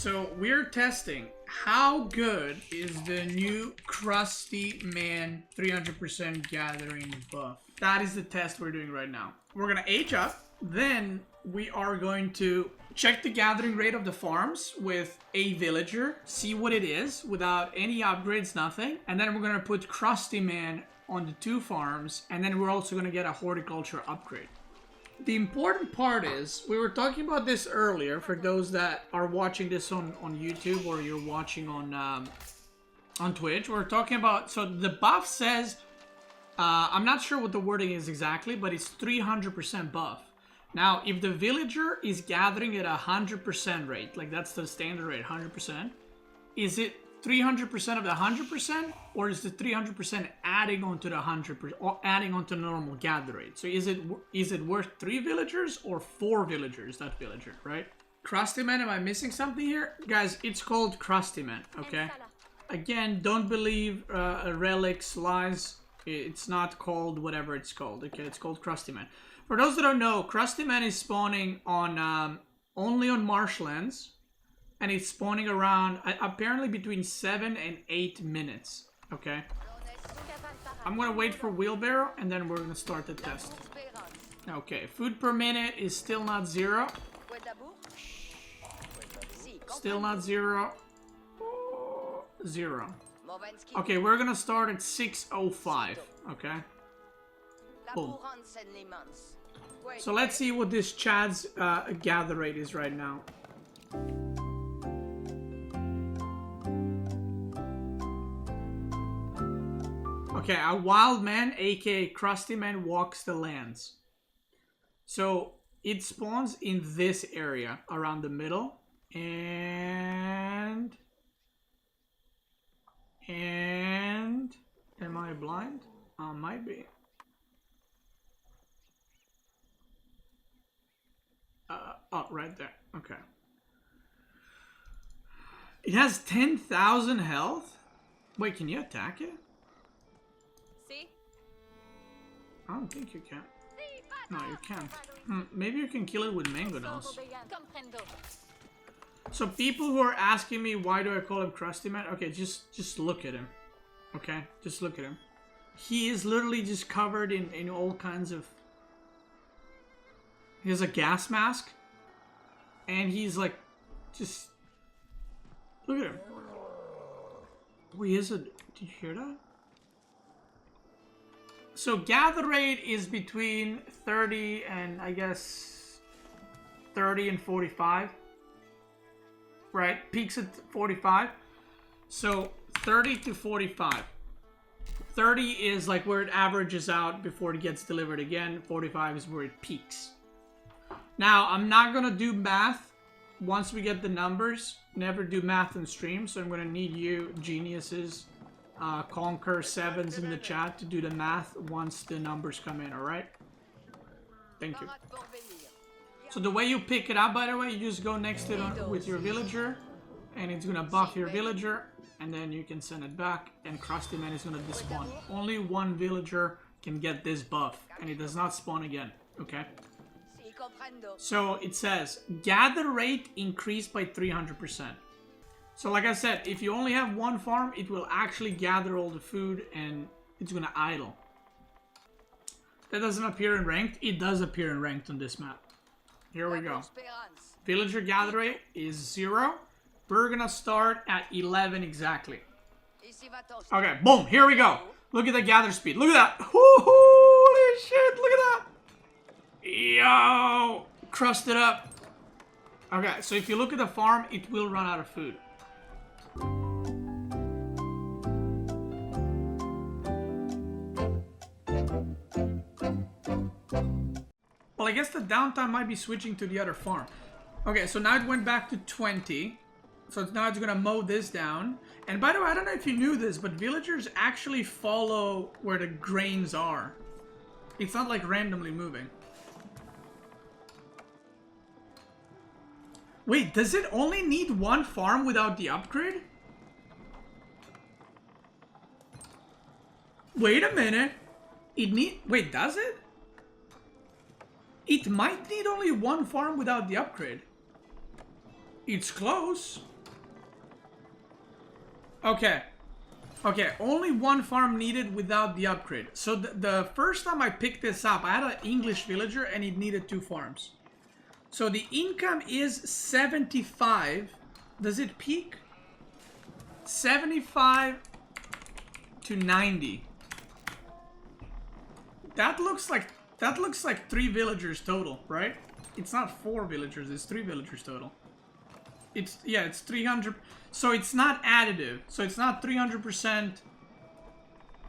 So we're testing how good is the new Crusty Man 300% gathering buff. That is the test we're doing right now. We're gonna age up, then we are going to check the gathering rate of the farms with a villager, see what it is without any upgrades, nothing. And then we're gonna put Crusty Man on the 2 farms, and then we're also gonna get a horticulture upgrade. The important part is, we were talking about this earlier, for those that are watching this on YouTube or you're watching on Twitch. We're talking about, so the buff says, I'm not sure what the wording is exactly, but it's 300% buff. Now, if the villager is gathering at 100% rate, like that's the standard rate, 100%, is it 300% of the 100%, or is the 300% adding onto the 100%, or adding onto the normal gather rate? So is it worth 3 villagers or 4 villagers, that villager, right? Crusty Man, am I missing something here? Guys, it's called Crusty Man, okay? Again, don't believe relics, lies. It's not called whatever it's called, okay? It's called Crusty Man. For those that don't know, Crusty Man is spawning on only on marshlands. And it's spawning around, apparently between 7 and 8 minutes, okay? I'm gonna wait for wheelbarrow, and then we're gonna start the test. Okay, food per minute is still not 0. Still not 0. 0. Okay, we're gonna start at 6:05, okay? Boom. So let's see what this Chad's gather rate is right now. Okay, a wild man, aka Crusty Man, walks the lands. So it spawns in this area around the middle, and am I blind? Might be. Oh, right there. Okay. It has 10,000 health. Wait, can you attack it? I don't think you can. No, you can't. Maybe you can kill it with mango dolls. So people who are asking me why do I call him Crusty Man, okay, just look at him. Okay, just look at him. He is literally just covered in all kinds of... He has a gas mask. And he's like, just... Look at him. Oh, he is a... Did you hear that? So gather rate is between 30 and I guess 30 and 45. Right? Peaks at 45. So 30 to 45. 30 is like where it averages out before it gets delivered again. 45 is where it peaks. Now, I'm not going to do math once we get the numbers. Never do math in stream. So I'm going to need you geniuses, Conquer 7s in the chat to do the math once the numbers come in, alright? Thank you. So the way you pick it up, by the way, you just go next to it with your villager, and it's gonna buff your villager, and then you can send it back, and Crusty Man is gonna despawn. Only one villager can get this buff, and it does not spawn again, okay? So it says, gather rate increased by 300%. So like I said, if you only have one farm, it will actually gather all the food and it's gonna idle. That doesn't appear in ranked. It does appear in ranked on this map. Here we go. Villager gather rate is 0. We're gonna start at 11 exactly. Okay, boom, here we go. Look at the gather speed. Look at that. Holy shit, look at that. Yo, crushed it up. Okay, so if you look at the farm, it will run out of food. Well, I guess the downtime might be switching to the other farm. Okay, so now it went back to 20. So now it's gonna mow this down. And by the way, I don't know if you knew this, but villagers actually follow where the grains are. It's not like randomly moving. Wait, does it only need one farm without the upgrade? Wait a minute. Wait, does it? It might need only one farm without the upgrade. It's close. Okay. Okay, only one farm needed without the upgrade. So the first time I picked this up, I had an English villager and it needed 2 farms. So the income is 75. Does it peak? 75 to 90. That looks like 3 villagers total, right? It's not 4 villagers, it's 3 villagers total. It's 300. So it's not additive. So it's not 300%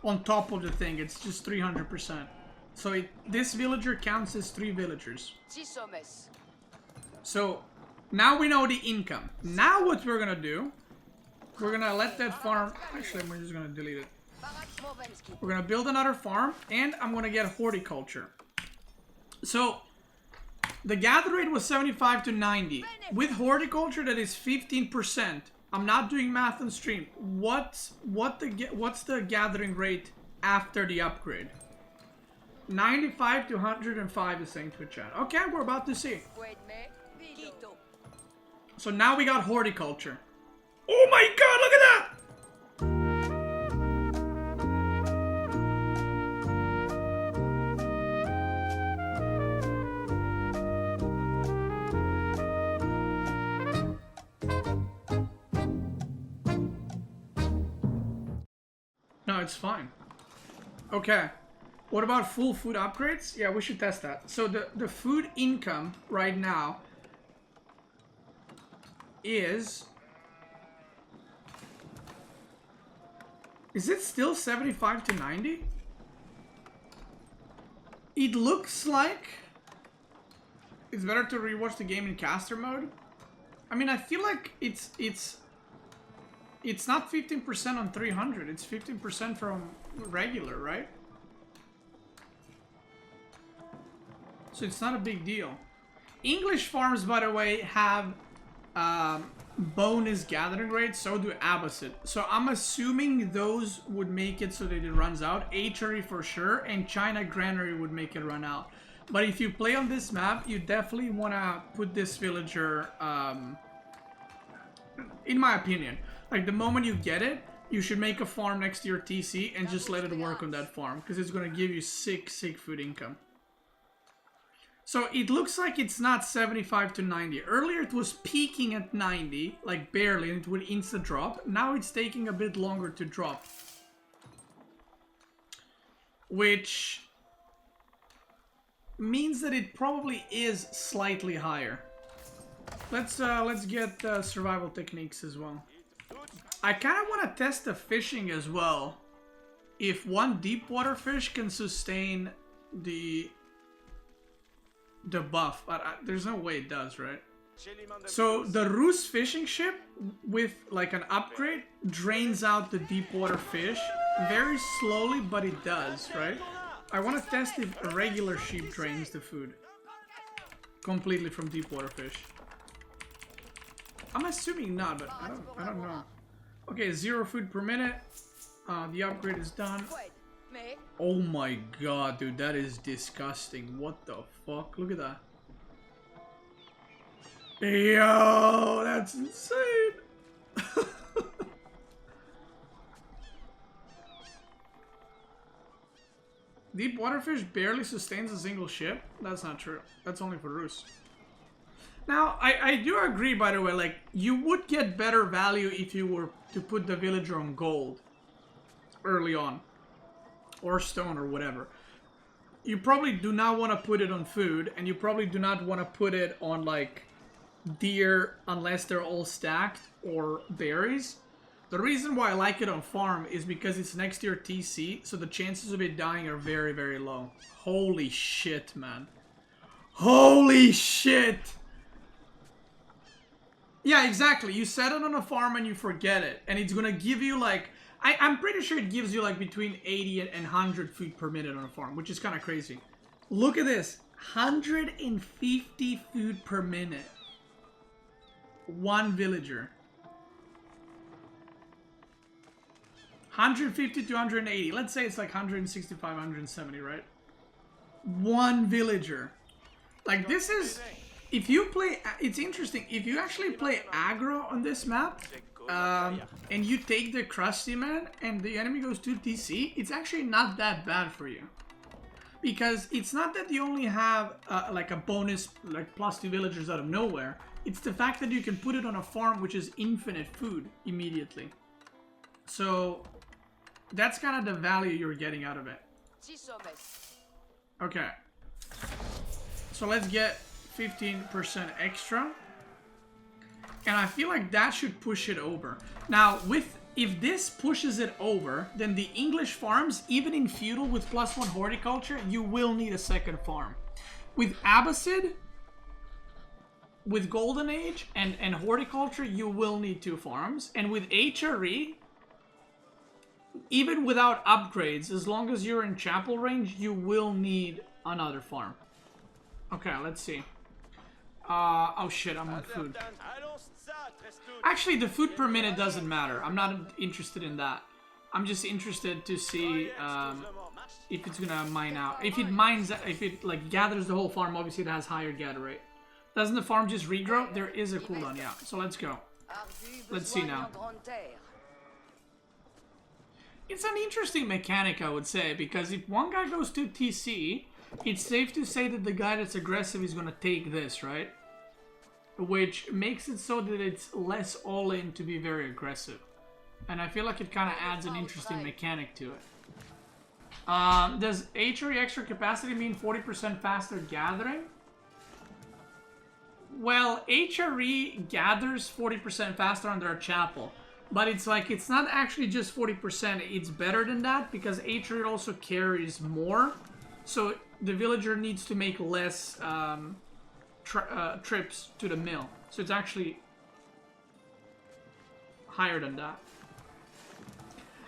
on top of the thing. It's just 300%. So this villager counts as 3 villagers. So now we know the income. Now what we're gonna do, we're gonna let that farm. Actually, we're just gonna delete it. We're gonna build another farm, and I'm gonna get horticulture. So the gather rate was 75 to 90. With horticulture, that is 15%. I'm not doing math on stream. What's the gathering rate after the upgrade? 95 to 105 is saying Twitch chat. Okay, we're about to see. So now we got horticulture. Oh my god, look at that! No, it's fine. Okay. What about full food upgrades? Yeah, we should test that. So the food income right now is it still 75 to 90? It looks like it's better to rewatch the game in caster mode. I mean, I feel like it's not 15% on 300, it's 15% from regular, right? So it's not a big deal. English farms, by the way, have bonus gathering rates, so do Abbasid. So I'm assuming those would make it so that it runs out. HRE for sure, and China Granary would make it run out. But if you play on this map, you definitely want to put this villager, in my opinion, like the moment you get it, you should make a farm next to your TC and just let it work on that farm, because it's going to give you sick food income. So it looks like it's not 75 to 90. Earlier it was peaking at 90, like barely, and it would insta drop. Now it's taking a bit longer to drop, which means that it probably is slightly higher. Let's get survival techniques as well. I kind of want to test the fishing as well. If one deep water fish can sustain the buff, but there's no way it does, right? So the Rus fishing ship with like an upgrade drains out the deep water fish very slowly, but it does, right? I want to test if a regular sheep drains the food completely from deep water fish. I'm assuming not, but I don't know. Okay, 0 food per minute. The upgrade is done. Oh my god, dude, that is disgusting. What the fuck? Look at that. Yo, that's insane. Deep water fish barely sustains a single ship? That's not true. That's only for Rus. Now, I do agree, by the way, like, you would get better value if you were to put the villager on gold early on. Or stone or whatever. You probably do not want to put it on food, and you probably do not want to put it on, like, deer unless they're all stacked, or berries. The reason why I like it on farm is because it's next to your TC, so the chances of it dying are very, very low. Holy shit, man. Holy shit! Yeah, exactly. You set it on a farm and you forget it, and it's gonna give you, like... I'm pretty sure it gives you, like, between 80 and 100 food per minute on a farm, which is kind of crazy. Look at this. 150 food per minute. One villager. 150 to 180. Let's say it's like 165, 170, right? One villager. Like, this is... If you play... It's interesting. If you actually play aggro on this map, and you take the Crusty Man and the enemy goes to TC, it's actually not that bad for you. Because it's not that you only have like a bonus, like +2 villagers out of nowhere. It's the fact that you can put it on a farm which is infinite food immediately. So that's kind of the value you're getting out of it. Okay. So let's get 15% extra. And I feel like that should push it over. Now, if this pushes it over, then the English farms, even in feudal with +1 horticulture, you will need a second farm. With Abbasid, with Golden Age and horticulture, you will need 2 farms. And with HRE, even without upgrades, as long as you're in chapel range, you will need another farm. Okay, let's see. Oh shit, I'm on food. Actually, the food per minute doesn't matter. I'm not interested in that. I'm just interested to see if it's gonna mine out. If it like gathers the whole farm, obviously it has higher gather rate. Doesn't the farm just regrow? There is a cooldown, yeah. So let's go. Let's see now. It's an interesting mechanic, I would say, because if one guy goes to TC, it's safe to say that the guy that's aggressive is gonna take this, right? Which makes it so that it's less all-in to be very aggressive. And I feel like it kind of adds an interesting mechanic to it. Does HRE extra capacity mean 40% faster gathering? Well, HRE gathers 40% faster under a chapel. But it's like, it's not actually just 40%, it's better than that, because HRE also carries more. So the villager needs to make less trips to the mill. So it's actually higher than that.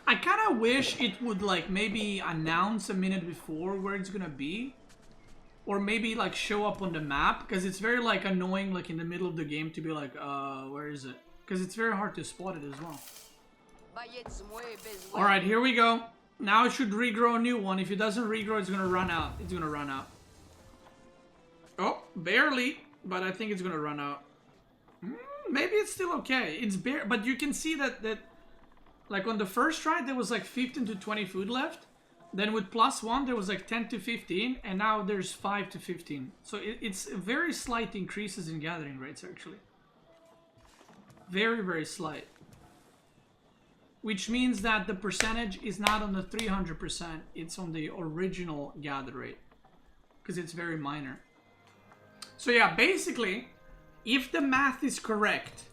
I kind of wish it would like maybe announce a minute before where it's gonna be. Or maybe like show up on the map, because it's very like annoying like in the middle of the game to be like, where is it? Because it's very hard to spot it as well. Alright, here we go. Now it should regrow a new one. If it doesn't regrow, it's gonna run out. It's gonna run out. Oh, barely, but I think it's gonna run out. Maybe it's still okay. It's bare, but you can see that like on the first try there was like 15 to 20 food left. Then with +1 there was like 10 to 15, and now there's 5 to 15. So it's very slight increases in gathering rates actually. Very, very slight. Which means that the percentage is not on the 300%, it's on the original gather rate. Because it's very minor. So yeah, basically, if the math is correct,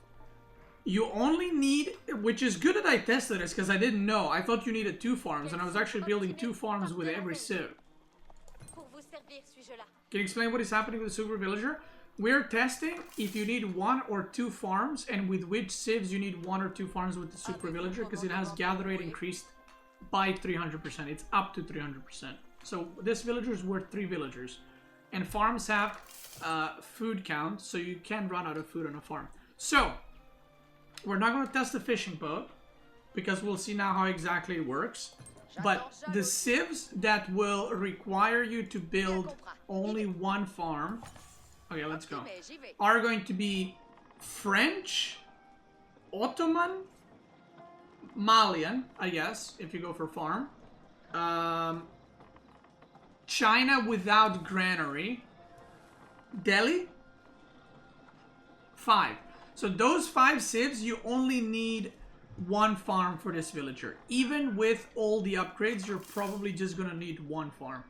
you only need, which is good that I tested this because I didn't know. I thought you needed 2 farms, and I was actually building 2 farms with every civ. Can you explain what is happening with the super villager? We're testing if you need 1 or 2 farms, and with which civs you need 1 or 2 farms with the super villager, because it has gather rate increased by 300%. It's up to 300%. So this villager is worth 3 villagers. And farms have food count, so you can run out of food on a farm. So, we're not going to test the fishing boat, because we'll see now how exactly it works. But the civs that will require you to build only 1 farm... Okay, let's go. Are going to be French, Ottoman, Malian, I guess, if you go for farm. China without granary. Delhi. 5. So those 5 civs, you only need 1 farm for this villager. Even with all the upgrades, you're probably just gonna need 1 farm.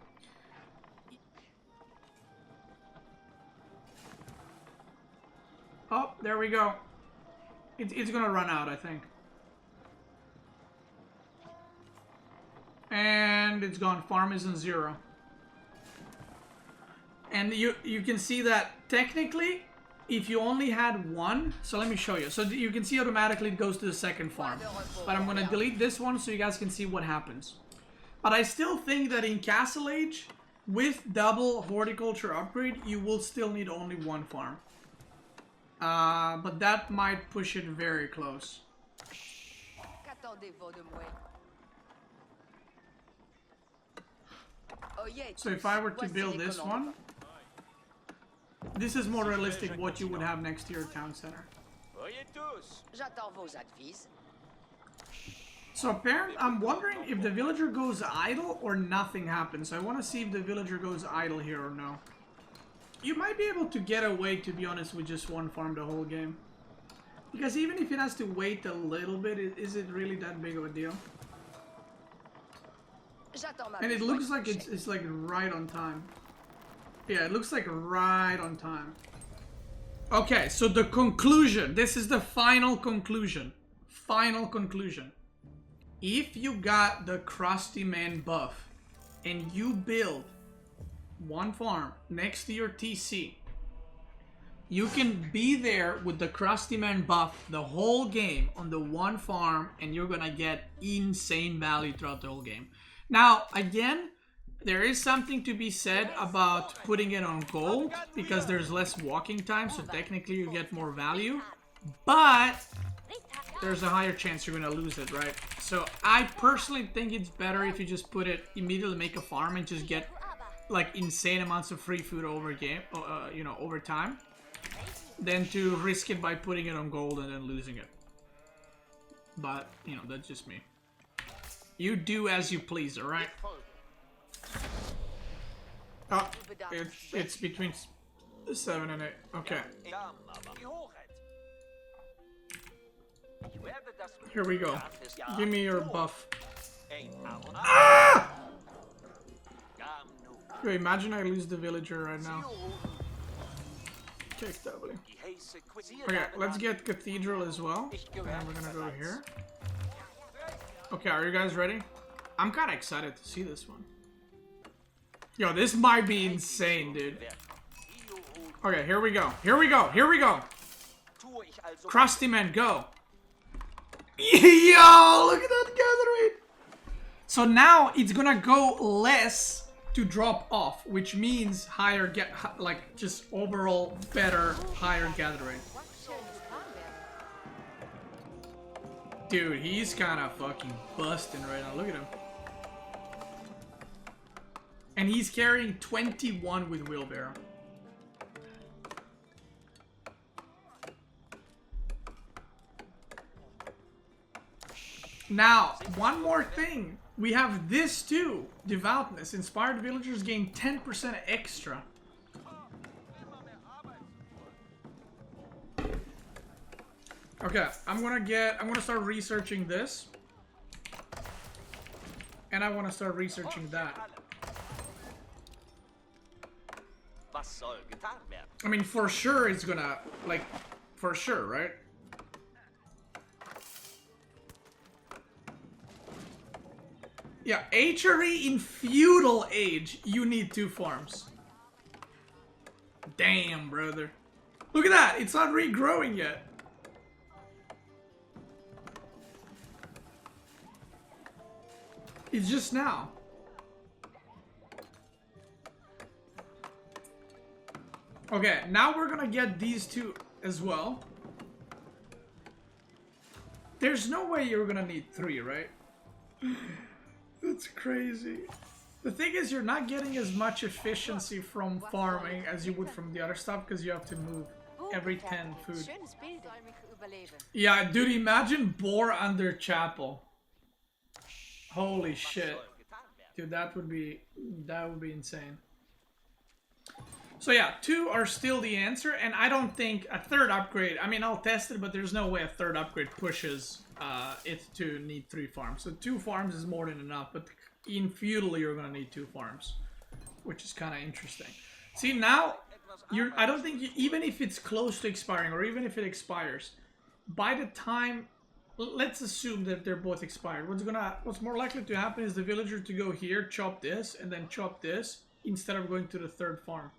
Oh, there we go. It's gonna run out, I think. And it's gone. Farm is in 0. And you can see that technically, if you only had 1, so let me show you. So you can see automatically it goes to the second farm. But I'm gonna delete this one so you guys can see what happens. But I still think that in Castle Age, with double horticulture upgrade, you will still need only 1 farm. But that might push it very close. So if I were to build this one, this is more realistic what you would have next to your town center. J'attends vos advices. So apparently, I'm wondering if the villager goes idle or nothing happens. I want to see if the villager goes idle here or no. You might be able to get away, to be honest, with just one farm the whole game. Because even if it has to wait a little bit, is it really that big of a deal? And it looks like it's like right on time. Yeah, it looks like right on time. Okay, so the conclusion. This is the final conclusion. Final conclusion. If you got the Crusty Man buff and you build one farm next to your TC, you can be there with the Crusty Man buff the whole game on the one farm, and you're gonna get insane value throughout the whole game. Now, again, there is something to be said about putting it on gold because there's less walking time, so technically you get more value, but there's a higher chance you're gonna lose it, right? So I personally think it's better if you just put it immediately, make a farm and just get like insane amounts of free food over game, you know, over time, than to risk it by putting it on gold and then losing it. But you know, that's just me. You do as you please, all right? Oh, it's between 7 and 8. Okay. Here we go. Give me your buff. Ah! Wait, imagine I lose the villager right now. Check W. Okay, let's get Cathedral as well. And we're gonna go here. Okay, are you guys ready? I'm kind of excited to see this one. Yo, this might be insane, dude. Okay, here we go. Here we go. Here we go. Crusty Man, go. Yo, look at that gathering. So now it's gonna go less to drop off, which means higher like just overall better, higher gathering. Dude, he's kind of fucking busting right now. Look at him. And he's carrying 21 with wheelbarrow. Now, one more thing. We have this too. Devoutness. Inspired villagers gain 10% extra. Okay, I'm gonna start researching this. And I wanna start researching that. I mean, for sure it's gonna, like, for sure, right? Yeah, HRE in feudal age, you need 2 farms. Damn, brother. Look at that, it's not regrowing yet. It's just now. Okay, now we're gonna get these 2 as well. There's no way you're gonna need 3, right? That's crazy. The thing is, you're not getting as much efficiency from farming as you would from the other stuff because you have to move every 10 food. Yeah, dude, imagine boar under chapel. Holy shit. Dude, that would be insane. So yeah, 2 are still the answer, and I don't think a 3rd upgrade, I mean, I'll test it, but there's no way a 3rd upgrade pushes it to need 3 farms. So 2 farms is more than enough, but in feudal you're gonna need 2 farms, which is kind of interesting. See, now, I don't think, even if it's close to expiring, or even if it expires, by the time, let's assume that they're both expired, what's more likely to happen is the villager to go here, chop this, and then chop this, instead of going to the 3rd farm.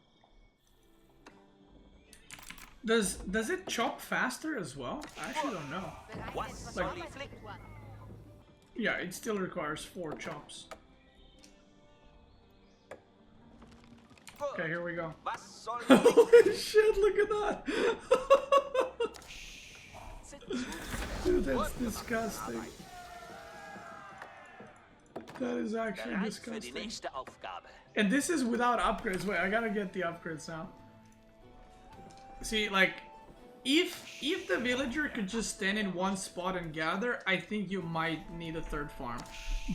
Does it chop faster as well? I actually don't know. Like, yeah, it still requires 4 chops. Okay, here we go. Holy shit, look at that! Dude, that's disgusting. That is actually disgusting. And this is without upgrades. Wait, I gotta get the upgrades now. See, like, If the villager could just stand in one spot and gather, I think you might need a third farm.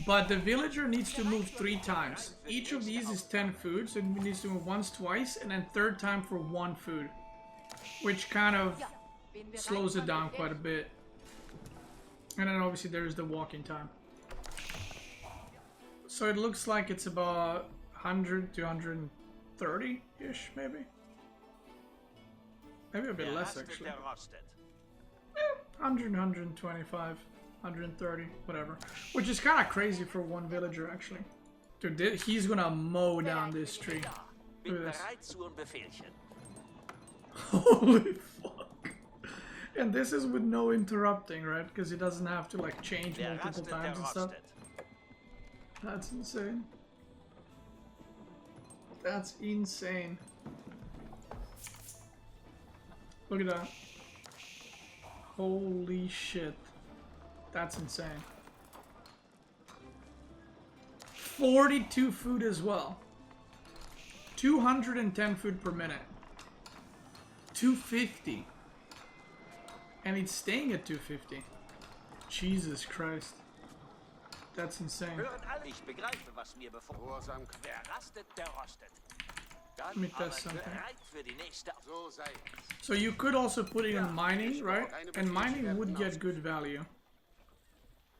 But the villager needs to move 3 times. Each of these is 10 food, so it needs to move once, twice, and then third time for 1 food. Which kind of slows it down quite a bit. And then obviously there's the walking time. So it looks like it's about 100 to 130-ish, maybe? Maybe a bit less, actually. 100, 125, 130, whatever. Which is kind of crazy for one villager, actually. Dude, he's gonna mow down this tree. Look at this. Holy fuck. And this is with no interrupting, right? Because he doesn't have to, like, change multiple times and stuff. That's insane. That's insane. Look at that. Holy shit. That's insane. 42 food as well. 210 food per minute. 250. And it's staying at 250. Jesus Christ. That's insane. Let me test something. So you could also put it in mining, right? And mining would get good value.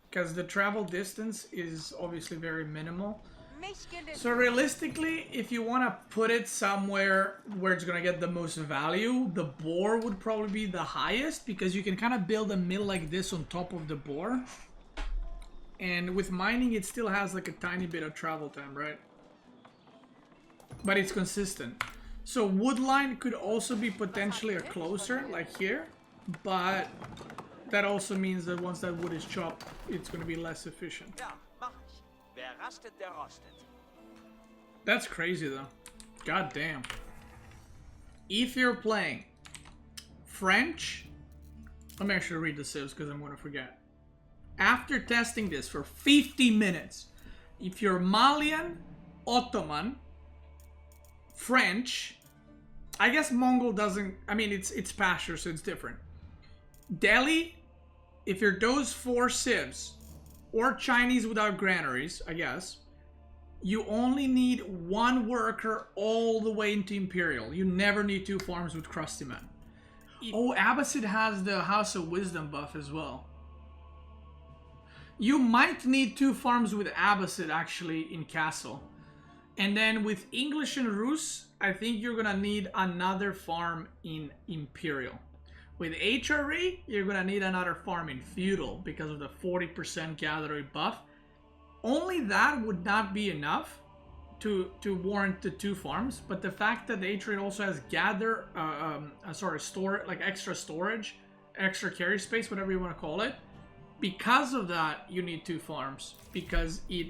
Because the travel distance is obviously very minimal. So realistically, if you want to put it somewhere where it's going to get the most value, the bore would probably be the highest. Because you can kind of build a mill like this on top of the bore. And with mining, it still has like a tiny bit of travel time, right? But it's consistent. So Woodline could also be potentially a closer, like here. But that also means that once that wood is chopped, it's going to be less efficient. That's crazy though. God damn. If you're playing French, let me actually read the civs because I'm going to forget. After testing this for 50 minutes, if you're Malian, Ottoman, French, I guess Mongol doesn't, I mean it's pasture, so it's different. Delhi, if you're those 4 civs, or Chinese without granaries, I guess, you only need 1 worker all the way into Imperial. You never need 2 farms with Crusty Man. Oh, Abbasid has the House of Wisdom buff as well. You might need 2 farms with Abbasid actually in Castle. And then with English and Rus, I think you're gonna need another farm in Imperial. With HRE, you're gonna need another farm in Feudal because of the 40% gathering buff. Only that would not be enough to warrant the 2 farms, but the fact that the HRE also has like extra storage, extra carry space, whatever you want to call it, because of that, you need 2 farms because it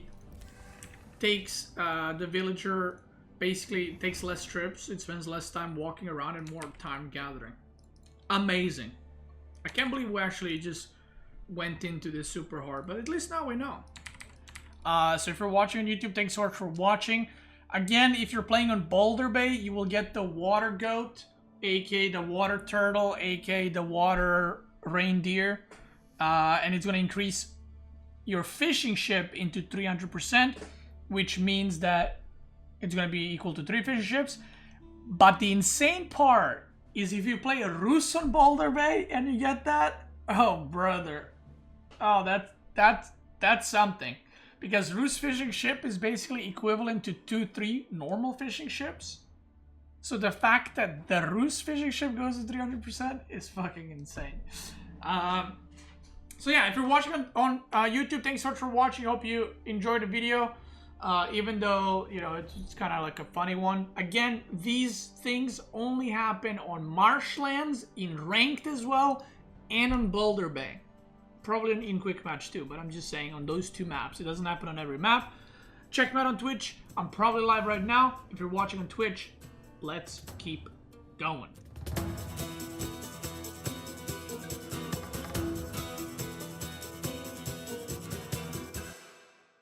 takes the villager, basically it takes less trips, it spends less time walking around and more time gathering. Amazing. I can't believe we actually just went into this super hard, but at least now we know. So if you're watching on YouTube, thanks so much for watching. Again, if you're playing on Boulder Bay, you will get the water goat, aka the water turtle, aka the water reindeer, and it's going to increase your fishing ship into 300%, which means that it's going to be equal to 3 fishing ships. But the insane part is if you play a Rus on Boulder Bay and you get that, oh brother, oh that's something. Because Rus fishing ship is basically equivalent to 2-3 normal fishing ships. So the fact that the Rus fishing ship goes to 300% is fucking insane. So yeah, if you're watching on YouTube, thanks so much for watching. Hope you enjoyed the video. Even though, you know, it's kind of like a funny one. Again, these things only happen on marshlands, in ranked as well, and on Boulder Bay. Probably in quick match too, but I'm just saying on those 2 maps. It doesn't happen on every map. Check me out on Twitch. I'm probably live right now. If you're watching on Twitch, let's keep going.